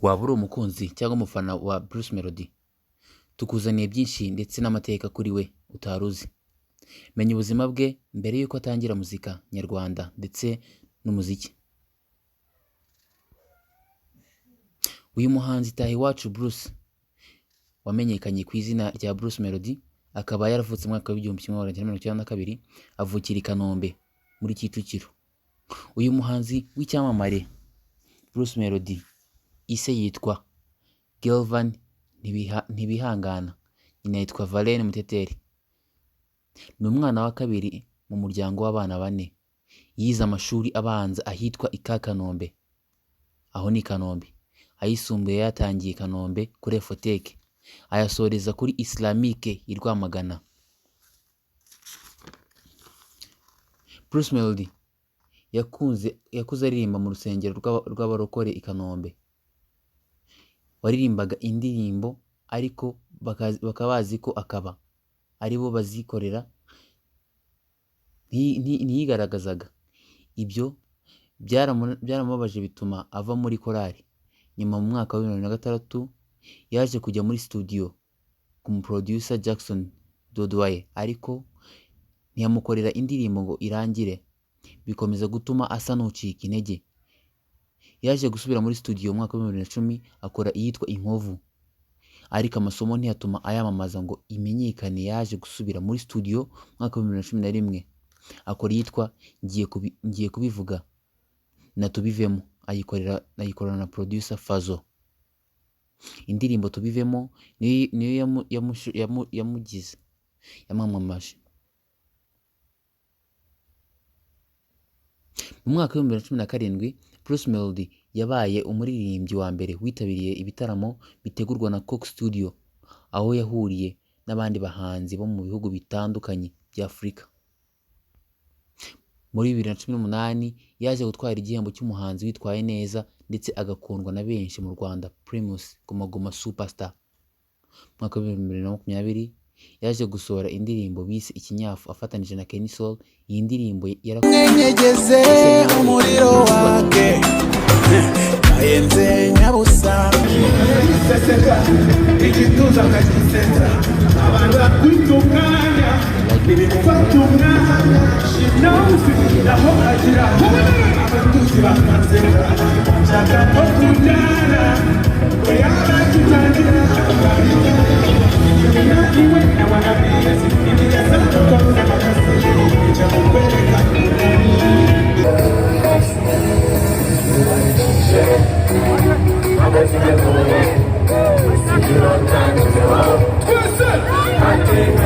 waba uri umukunzi cyangwa umufana wa Bruce Melody, tukuzaniye byinshi ndetse n'amateka kuri we utari uzi. Menya ubuzima bwe mbere y'uko atangira muzika nyarwanda ndetse n'umuziki. Uyu muhanzi Tahiwacu Bruce wamenyekanye ku izina rya Bruce Melody, akaba yaravutse mu mwaka wa 1992, avukira i Kanombe muri Kicukiro. Uyu muhanzi w'icyamamare Bruce Melody, ise yitwa Gelvan Ntibihangana, nyina yitwa Valene Muteteri. Ni umwana wa kabiri mu muryango w'abana bane. Yize amashuri abanza ahitwa i Kanombe, aho ni Kanombe. Ayisumbuye yatangiye Kanombe kuri Efoteke, ayasoreza kuri Islamique i Rwamagana. Bruce Melody yakuze aririmba mu rusengero rw'abarokore i Kanombe. Waririmbaga indirimbo ariko bakabazi ko akaba ari bo bazikorera, ntiyigaragazaga. Ibyo byaramubabaje bituma ava muri korali. Nyuma mu mwaka wa 2006 yaje kujya muri studio ku producer Jackson Dodwaye, ariko ntiyamukorera indirimbo ngo irangire, bikomeza gutuma asa n'ucika intege. Yaje gusubira muri studio mu mwaka wa 2010 akora iyitwa Inkovu, ariko amasomo ntiyatuma ayamamaza ngo imenyekane. Yaje gusubira muri studio mu mwaka wa 2011 akora iyitwa Ngiye kubivuga na Tubivemo, ayikorana na producer Fazo. Indirimbo Tubivemo niyo yamwamamaje. Mu mwaka wa 2017 Bruce Melody yabaye umuririmbyi wa mbere witabiriye ibitaramo bitegurwa na Coke Studio, aho yahuriye n'abandi bahanzi bo mu bihugu bitandukanye bya Afurika. Muri 2018 yaje gutwara igihembo cy'umuhanzi witwaye neza ndetse agakundwa na benshi mu Rwanda, Primus Guma Guma Superstar. Mu mwaka wa 2020 yaje gusohora indirimbo bise Ikinyafu afatanije na Kenny Soul. Iyi ndirimbo yarakunyegeze umuriro wake ayenze nyabusa igituza kagiseta abantu bakwitunganya ibinfatunganya naho agira abatuzi bakansera nshaka no kujyana yaba tutangira iwe n'abanabiye ibiyasa tukoze I